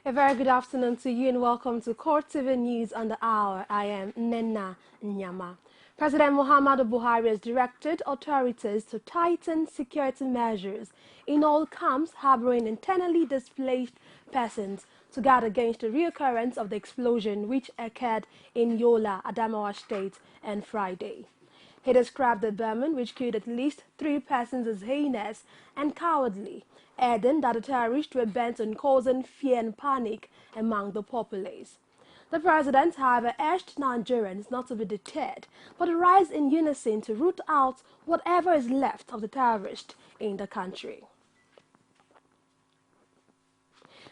A very good afternoon to you and welcome to CoreTV News on the Hour. I am Nena Nyama. President Muhammadu Buhari has directed authorities to tighten security measures in all camps harboring internally displaced persons to guard against the reoccurrence of the explosion which occurred in Yola, Adamawa State on Friday. He described the bombing, which killed at least 3 persons, as heinous and cowardly, adding that the terrorists were bent on causing fear and panic among the populace. The president, however, urged Nigerians not to be deterred, but to rise in unison to root out whatever is left of the terrorists in the country.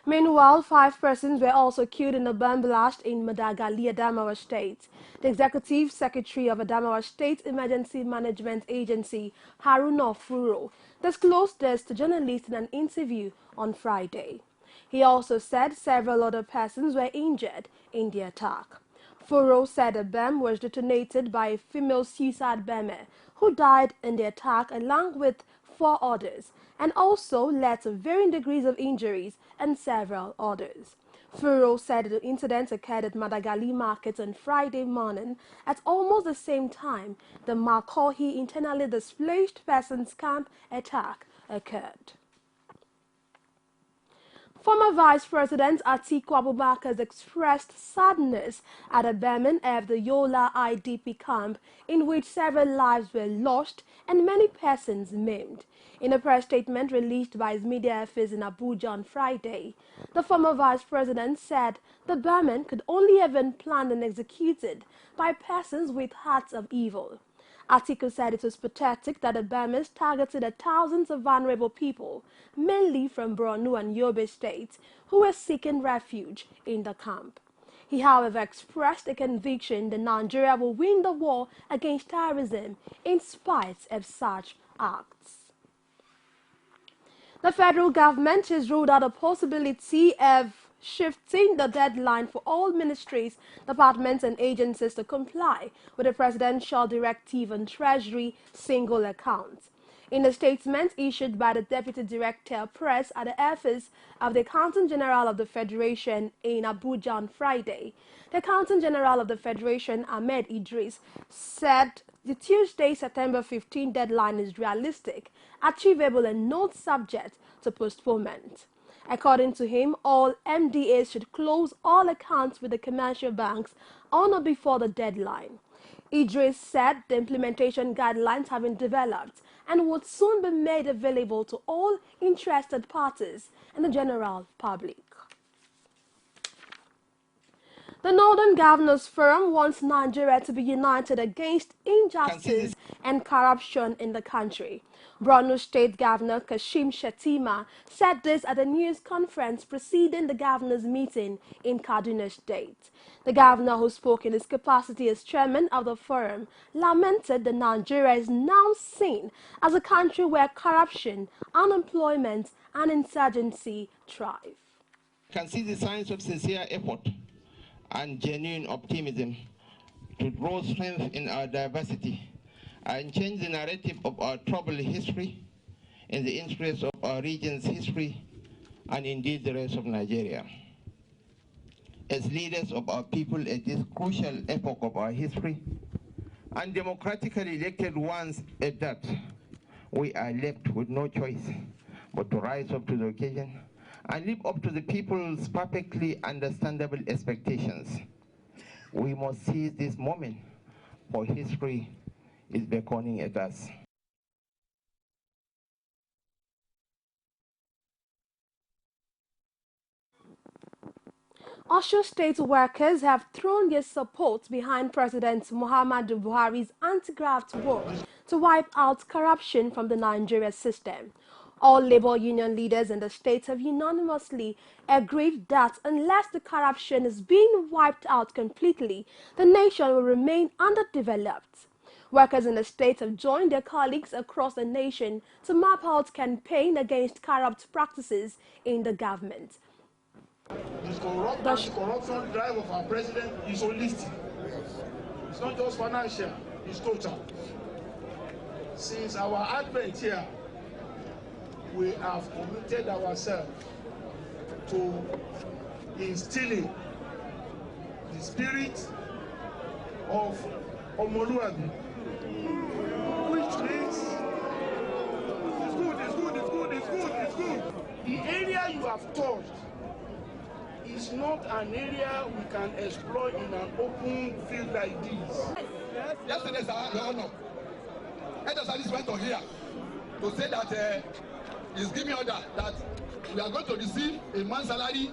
Meanwhile, 5 persons were also killed in a bomb blast in Ughelli, Adamawa State. The executive secretary of Adamawa State Emergency Management Agency, Haruna Furo, disclosed this to journalists in an interview on Friday. He also said several other persons were injured in the attack. Furo said a bomb was detonated by a female suicide bomber who died in the attack along with 4 others, and also led to varying degrees of injuries and several others. Furo said the incident occurred at Ughelli Market on Friday morning at almost the same time the Makohi internally displaced persons camp attack occurred. Former Vice President Atiku has expressed sadness at the bombing of the Yola IDP camp in which several lives were lost and many persons maimed. In a press statement released by his media office in Abuja on Friday, the former Vice President said the bombing could only have been planned and executed by persons with hearts of evil. Atiku said it was pathetic that the bombers targeted thousands of vulnerable people, mainly from Borno and Edo State, who were seeking refuge in the camp. He, however, expressed a conviction that Nigeria will win the war against terrorism in spite of such acts. The federal government has ruled out the possibility of shifting the deadline for all ministries, departments and agencies to comply with the presidential directive on Treasury single accounts. In a statement issued by the Deputy Director Press at the office of the Accountant General of the Federation in Abuja on Friday, the Accountant General of the Federation, Ahmed Idris, said the Tuesday, September 15 deadline is realistic, achievable and not subject to postponement. According to him, all MDAs should close all accounts with the commercial banks on or before the deadline. Idris said the implementation guidelines have been developed and would soon be made available to all interested parties and the general public. The Northern Governors Forum wants Nigeria to be united against injustice and corruption in the country. Borno State Governor Kashim Shettima said this at a news conference preceding the governors' meeting in Kaduna State. The governor, who spoke in his capacity as chairman of the forum, lamented that Nigeria is now seen as a country where corruption, unemployment and insurgency thrive. You can see the signs of sincere effort and genuine optimism to draw strength in our diversity and change the narrative of our troubled history in the interest of our region's history and indeed the rest of Nigeria. As leaders of our people at this crucial epoch of our history, and democratically elected ones at that, we are left with no choice but to rise up to the occasion and live up to the people's perfectly understandable expectations. We must seize this moment, for history is beckoning at us. Osho State workers have thrown their support behind President Muhammadu Buhari's anti-graft work to wipe out corruption from the Nigeria system. All labor union leaders in the state have unanimously agreed that unless the corruption is being wiped out completely, the nation will remain underdeveloped. Workers in the state have joined their colleagues across the nation to map out campaign against corrupt practices in the government. The anti-corruption drive of our president is holistic. It's not just financial, it's total. Since our advent here, we have committed ourselves to instilling the spirit of Omoluabi, which means it's good. The area you have touched is not an area we can explore in an open field like this. Yesterday, sir, Your Honor, Edo State went on here to say that he's giving order that we are going to receive a month's salary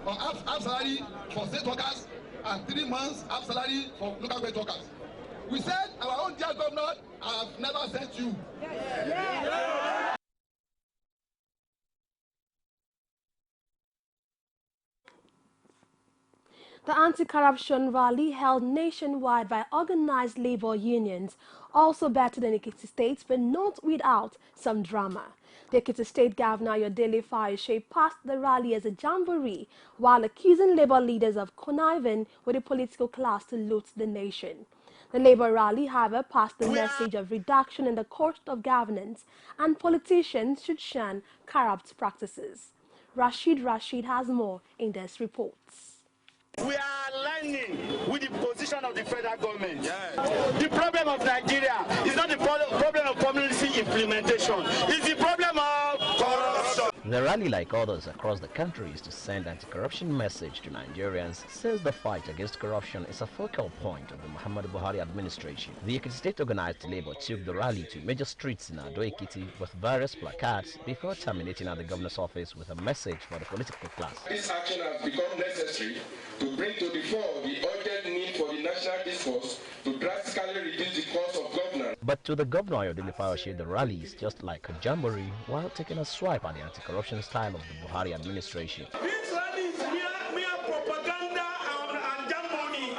or half salary for state workers and 3 months half salary for local government workers. We said our own dear governor have never sent you. The anti-corruption rally held nationwide by organized labor unions also battered in Ekiti State, but not without some drama. The Ekiti State Governor Ughelli State passed the rally as a jamboree while accusing labor leaders of conniving with the political class to loot the nation. The labor rally, however, passed the message of reduction in the cost of governance and politicians should shun corrupt practices. Rashid has more in this report. We are aligning with the position of the federal government. The problem of Nigeria is not the problem of policy implementation. It's the problem of corruption. The rally, like others across the country, is to send anti-corruption message to Nigerians, says the fight against corruption is a focal point of the Muhammadu Buhari administration. The Ekiti State organized labor took the rally to major streets in Ado Ekiti with various placards before terminating at the governor's office with a message for the political class. This action has become necessary to bring to the fore the urgent need for the national discourse to drastically reduce the cost of governance. But to the governor of Ughelli, the rally is just like a jamboree while taking a swipe at the anti-corruption style of the Buhari administration. This rally is mere propaganda and jamboree.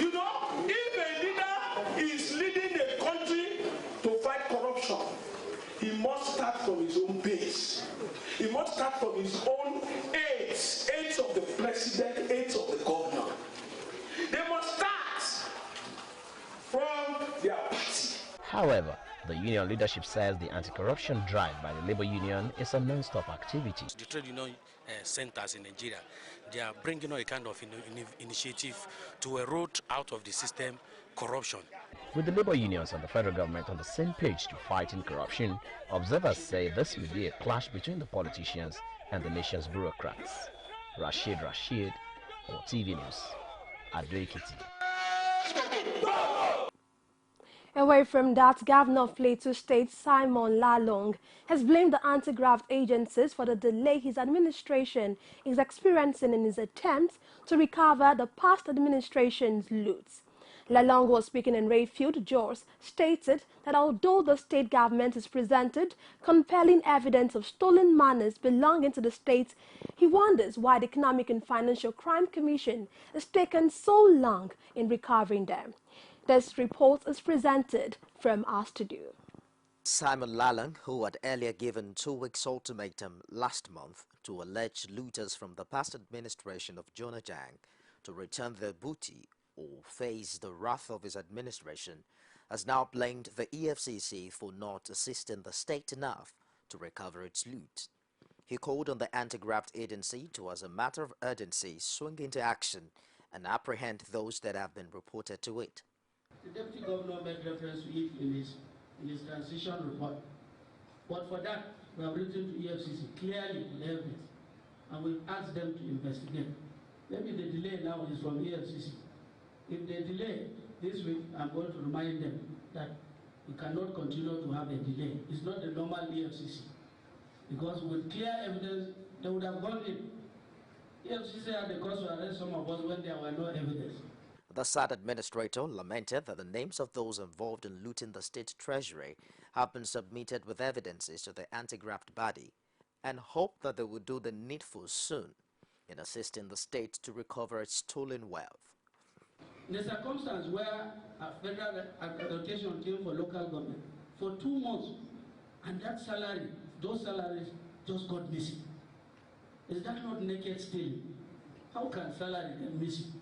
You know, if a leader is leading a country to fight corruption, he must start from his own base. He must start from his own aides of the president, aides of the governor. They must start from their party. However, the union leadership says the anti-corruption drive by the labor union is a non-stop activity. The trade union centers in Nigeria, they are bringing a kind of initiative to erode out of the system corruption. With the labor unions and the federal government on the same page to fighting corruption, observers say this may be a clash between the politicians and the nation's bureaucrats. Rashid, CoreTV News, Ado Ekiti. Away from that, Governor of Plateau State, Simon Lalangue, has blamed the anti-graft agencies for the delay his administration is experiencing in his attempts to recover the past administration's loot. Lalangue was speaking in Rayfield, Jos, stated that although the state government has presented compelling evidence of stolen monies belonging to the state, he wonders why the Economic and Financial Crime Commission has taken so long in recovering them. This report is presented from our studio. Simon Lalangue, who had earlier given 2 weeks ultimatum last month to alleged looters from the past administration of Jonah Jang to return their booty or face the wrath of his administration, has now blamed the EFCC for not assisting the state enough to recover its loot. He called on the anti-graft agency to, as a matter of urgency, swing into action and apprehend those that have been reported to it. The Deputy Governor made reference to it in his transition report. But for that, we have written to EFCC clearly in evidence, and we've asked them to investigate. Maybe the delay now is from EFCC. If they delay this week, I'm going to remind them that we cannot continue to have a delay. It's not the normal EFCC. Because with clear evidence, they would have gone in. EFCC had the cause to arrest some of us when there were no evidence. The SAT administrator lamented that the names of those involved in looting the state treasury have been submitted with evidences to the anti-graft body and hoped that they will do the needful soon in assisting the state to recover its stolen wealth. In a circumstance where a federal allocation came for local government for 2 months, and that salary, those salaries just got missing. Is that not naked stealing? How can salary get missing?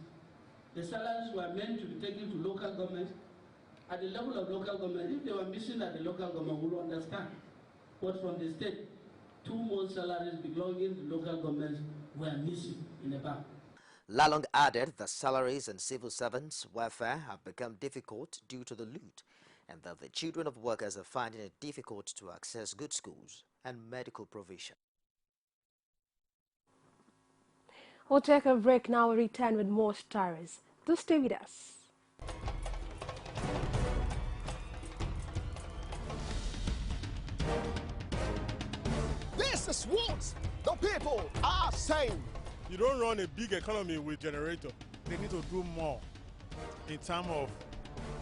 The salaries were meant to be taken to local government. At the level of local government, if they were missing at the local government, we would understand. But from the state 2 months' salaries belonging to local governments were missing in the bank. Lalangue added that salaries and civil servants' welfare have become difficult due to the loot, and that the children of workers are finding it difficult to access good schools and medical provision. We'll take a break now and return with more stories. Do stay with us. This is what the people are saying. You don't run a big economy with generator. They need to do more in terms of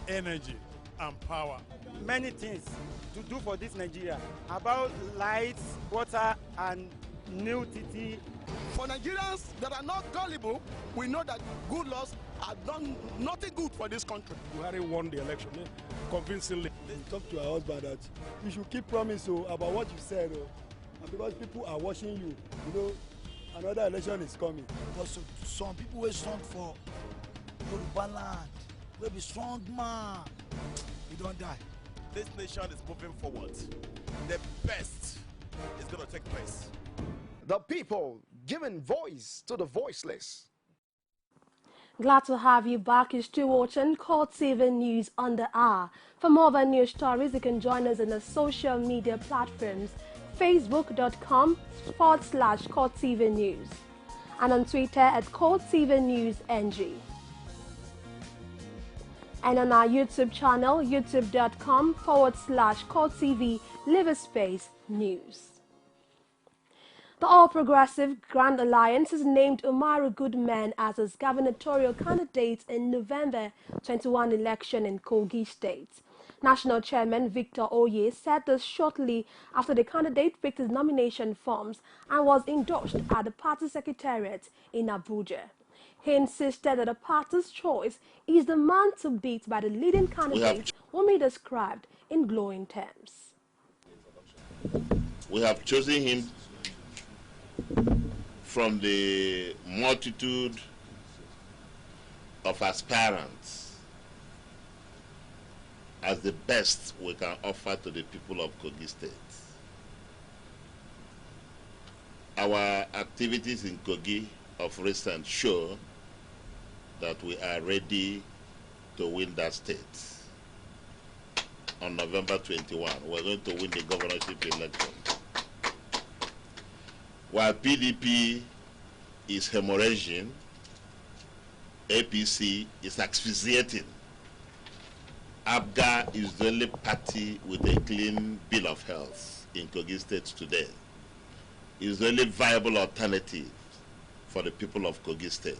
energy and power. Many things to do for this Nigeria about lights, water, and new TT. For Nigerians that are not gullible, we know that good laws have done nothing good for this country. Buhari won the election convincingly. Talk to our husband that you should keep promise about what you said, and because people are watching you, you know, another election is coming. Because some people will strong for Yoruba land, will be strong man, you don't die. This nation is moving forward. The best is going to take place. The people giving voice to the voiceless. Glad to have you back. You're still watching CoreTV News on the hour. For more of our news stories, you can join us in the social media platforms, facebook.com/CoreTV News, and on Twitter at CoreTV News NG. And on our YouTube channel, youtube.com/CoreTV Liverspace News. The All Progressive Grand Alliance has named Umaru Goodman as its gubernatorial candidate in November 21 election in Kogi State. National Chairman Victor Oye said this shortly after the candidate picked his nomination forms and was endorsed at the party secretariat in Abuja. He insisted that the party's choice is the man to beat by the leading candidate, whom he described in glowing terms. We have chosen him from the multitude of aspirants as the best we can offer to the people of Kogi State. Our activities in Kogi of recent show that we are ready to win that state. On November 21, we're going to win the governorship election. While PDP is hemorrhaging, APC is asphyxiating. ABGA is the only party with a clean bill of health in Kogi State today. It is the only viable alternative for the people of Kogi State.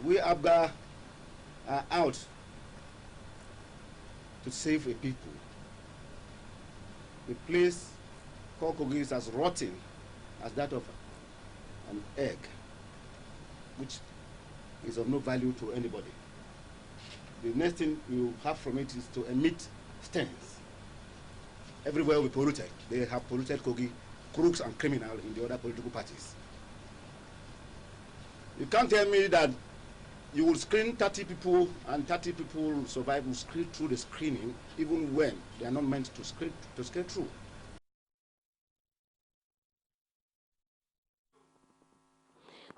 We ABGA are out to save a people. The place called Kogi is as rotten as that of an egg, which is of no value to anybody. The next thing you have from it is to emit stains. Everywhere we polluted. They have polluted Kogi, crooks and criminals in the other political parties. You can't tell me that you will screen 30 people and 30 people will survive, will screen through the screening, even when they are not meant to screen through.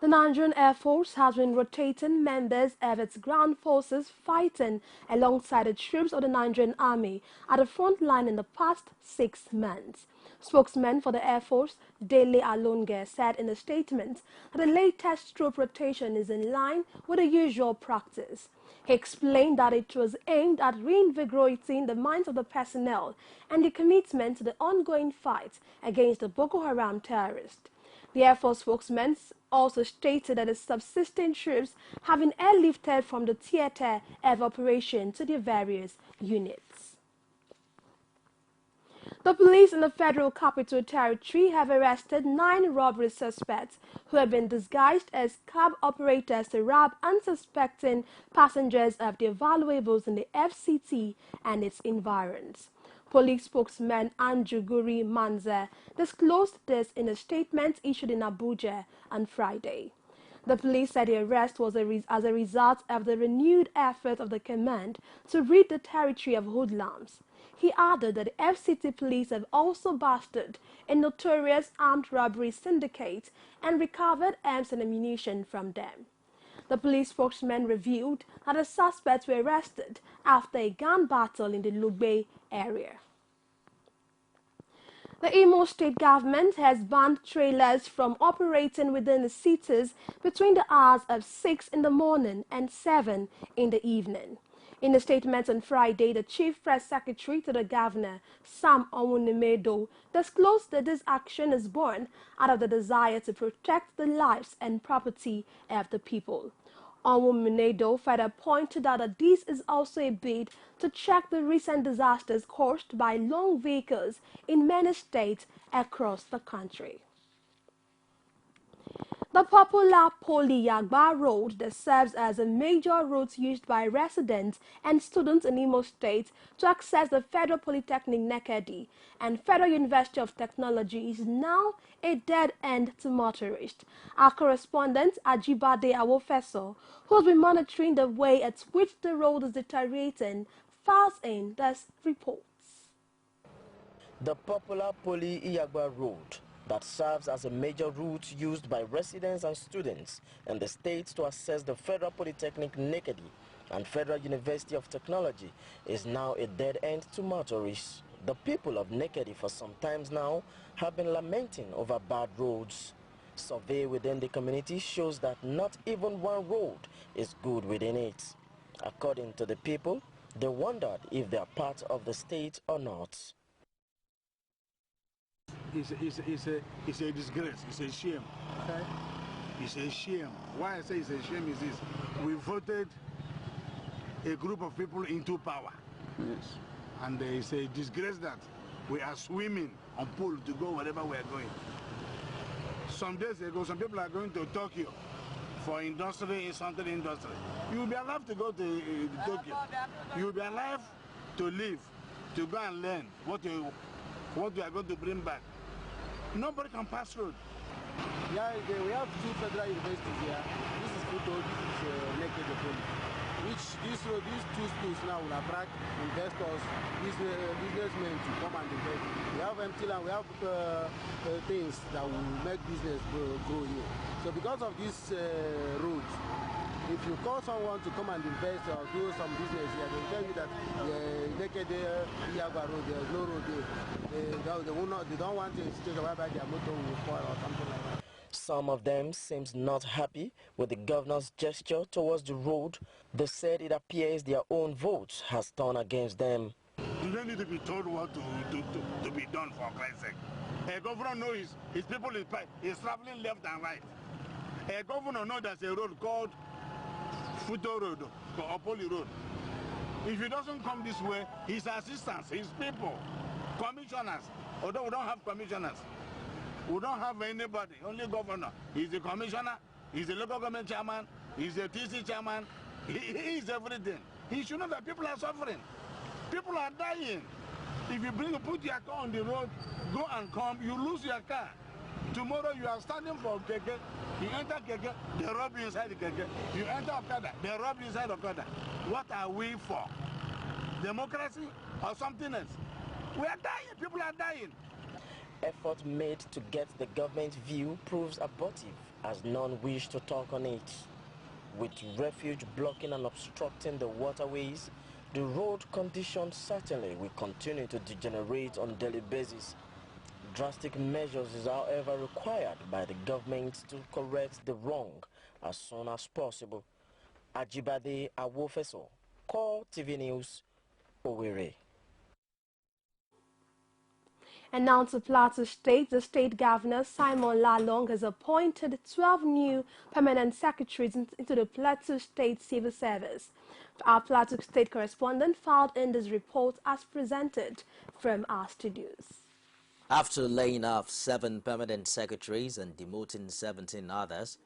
The Nigerian Air Force has been rotating members of its ground forces fighting alongside the troops of the Nigerian Army at the front line in the past 6 months. Spokesman for the Air Force, Dele Lalangue, said in a statement that the latest troop rotation is in line with the usual practice. He explained that it was aimed at reinvigorating the minds of the personnel and the commitment to the ongoing fight against the Boko Haram terrorists. The Air Force spokesman also stated that the subsisting troops have been airlifted from the theater of operation to their various units. The police in the Federal Capital Territory have arrested 9 robbery suspects who have been disguised as cab operators to rob unsuspecting passengers of their valuables in the FCT and its environs. Police spokesman Andrew Guri Manza disclosed this in a statement issued in Abuja on Friday. The police said the arrest was as a result of the renewed effort of the command to rid the territory of hoodlums. He added that the FCT police have also busted a notorious armed robbery syndicate and recovered arms and ammunition from them. The police spokesman revealed that the suspects were arrested after a gun battle in the Lalangue area. The Imo State government has banned trailers from operating within the cities between the hours of 6 in the morning and 7 in the evening. In a statement on Friday, the Chief Press Secretary to the Governor, Sambo, disclosed that this action is born out of the desire to protect the lives and property of the people. Onwumenedo further pointed out that this is also a bid to check the recent disasters caused by long vehicles in many states across the country. The popular Poli-Yagba Road that serves as a major route used by residents and students in Imo State to access the Federal Polytechnic Nekedi and Federal University of Technology is now a dead end to motorists. Our correspondent Ajibade Awofeso, who has been monitoring the way at which the road is deteriorating, files in this report. The popular Poli-Yagba Road that serves as a major route used by residents and students in the state to access the Federal Polytechnic Nekedi and Federal University of Technology is now a dead end to motorists. The people of Nekedi for some time now have been lamenting over bad roads. Survey within the community shows that not even one road is good within it. According to the people, they wondered if they are part of the state or not. It's a disgrace. It's a shame. Okay. It's a shame. Why I say it's a shame is this: we voted a group of people into power. Yes. And it's a disgrace that we are swimming on pool to go wherever we are going. Some days ago, some people are going to Tokyo for industry, something industry. You will be allowed to go to Tokyo. You will be allowed to live, to go and learn what you are going to bring back. Nobody can pass through. Yeah, we have two federal universities here. This is Plateau, this is Nekedi. These two schools now will attract investors, businessmen to come and invest. We have empty land, we have things that will make business grow here. So because of these roads, if you call someone to come and invest or do some business here, they will tell you that Nekedi Yagba Road, there is no road there. They don't want to take away by their motor will spoil or something like that. Some of them seems not happy with the governor's gesture towards the road. They said it appears their own votes has turned against them. You don't need to be told what to be done for Christ's sake. A governor knows his people is traveling left and right. A governor knows there's a road called Futo Road or Poli Road. If he doesn't come this way, his assistants, his people, commissioners, although we don't have commissioners, we don't have anybody, only governor. He's the commissioner, he's the local government chairman, he's the TC chairman, he is everything. He should know that people are suffering. People are dying. If you put your car on the road, go and come, you lose your car. Tomorrow you are standing for Keke, you enter Keke, they rob you inside the Keke. You enter Okada, they rob you inside Okada. What are we for? Democracy or something else? We are dying, people are dying. Effort made to get the government view proves abortive as none wish to talk on it. With refuge blocking and obstructing the waterways, the road conditions certainly will continue to degenerate on a daily basis. Drastic measures is however required by the government to correct the wrong as soon as possible. Ajibade Awofeso, CoreTV News, Owerri. And now to Plateau State, the state governor, Simon Lalangue, has appointed 12 new permanent secretaries into the Plateau State Civil Service. Our Plateau State correspondent filed in this report as presented from our studios. After laying off 7 permanent secretaries and demoting 17 others,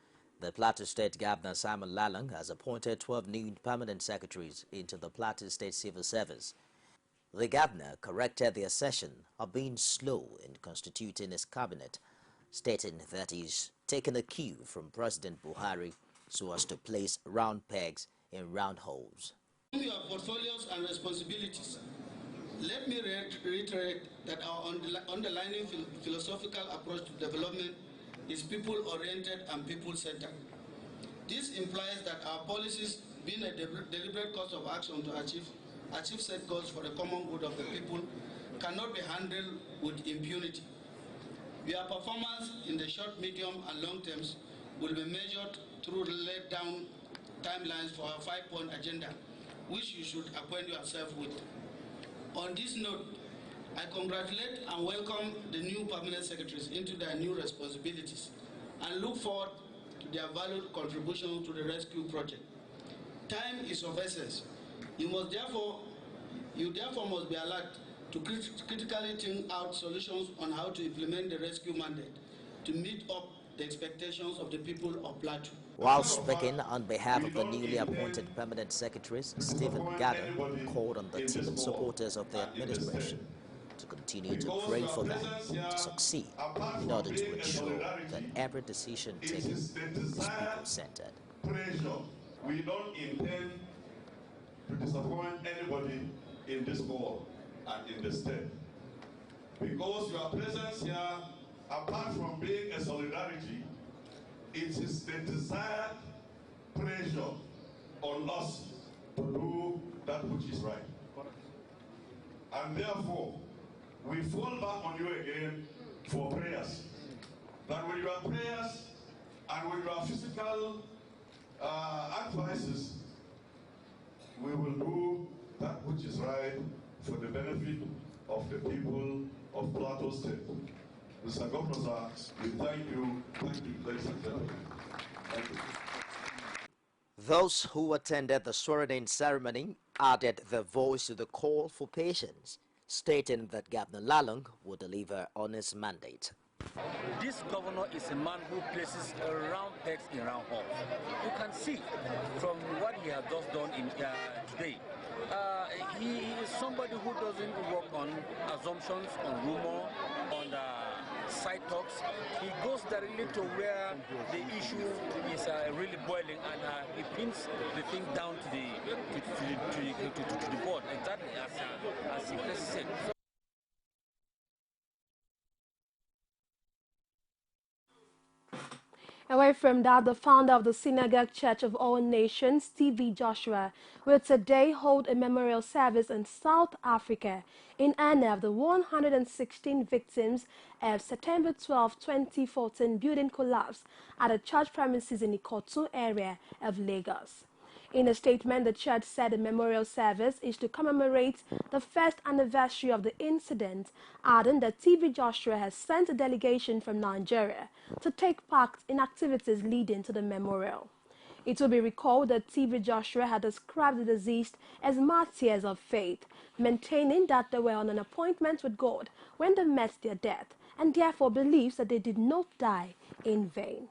the Plateau State Governor Simon Lalangue has appointed 12 new permanent secretaries into the Plateau State Civil Service. The governor corrected the assertion of being slow in constituting his cabinet, stating that he's taken a cue from President Buhari so as to place round pegs in round holes. Your portfolios and responsibilities. Let me reiterate that our underlying philosophical approach to development is people-oriented and people-centered. This implies that our policies, being a deliberate course of action to achieve set goals for the common good of the people, cannot be handled with impunity. Your performance in the short, medium, and long terms will be measured through laid down timelines for our 5-point agenda, which you should acquaint yourself with. On this note, I congratulate and welcome the new permanent secretaries into their new responsibilities and look forward to their valued contribution to the rescue project. Time is of essence. You therefore must be alert to critically think out solutions on how to implement the rescue mandate to meet up the expectations of the people of Plateau. While speaking on behalf of the newly appointed permanent secretaries, Stephen Gado called on the team and supporters of the administration to continue to pray for them to succeed in order to ensure that every decision taken is people-centered. We don't intend to disappoint anybody in this hall and in the state. Because your presence here, apart from being a solidarity, it is the desired pressure on us to do that which is right. And therefore, we fall back on you again for prayers. That with your prayers and with your physical advices, we will do that which is right for the benefit of the people of Plateau State. Mr. Governor, we thank you, ladies and gentlemen. Thank you. Those who attended the swearing-in ceremony added their voice to the call for patience, stating that Governor Lalangue would deliver on his mandate. This governor is a man who places round pegs in round holes. You can see from what he has just done in today. He is somebody who doesn't work on assumptions, on rumor, on side talks. He goes directly to where the issue is really boiling, and he pins the thing down to the board, exactly as he said. Away from that, the founder of the Synagogue Church of All Nations, T.V. Joshua, will today hold a memorial service in South Africa in honor of the 116 victims of September 12, 2014 building collapse at a church premises in the Ikotu area of Lagos. In a statement, the church said the memorial service is to commemorate the first anniversary of the incident, adding that T.V. Joshua has sent a delegation from Nigeria to take part in activities leading to the memorial. It will be recalled that T.V. Joshua had described the deceased as martyrs of faith, maintaining that they were on an appointment with God when they met their death, and therefore believes that they did not die in vain.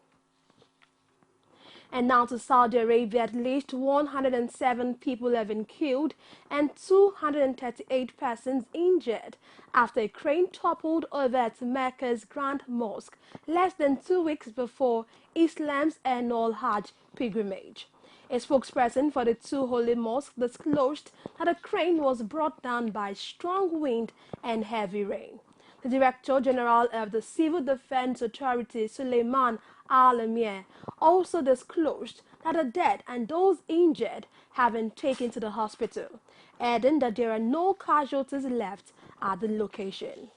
And now to Saudi Arabia, at least 107 people have been killed and 238 persons injured after a crane toppled over at Mecca's Grand Mosque less than 2 weeks before Islam's annual Hajj pilgrimage. A spokesperson for the two holy mosques disclosed that a crane was brought down by strong wind and heavy rain. The Director General of the Civil Defense Authority, Suleiman Al-Amir, also disclosed that the dead and those injured have been taken to the hospital, adding that there are no casualties left at the location.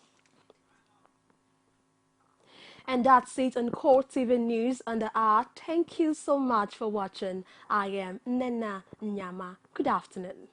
And that's it on CoreTV News on the hour. Thank you so much for watching. I am Nena Nyama. Good afternoon.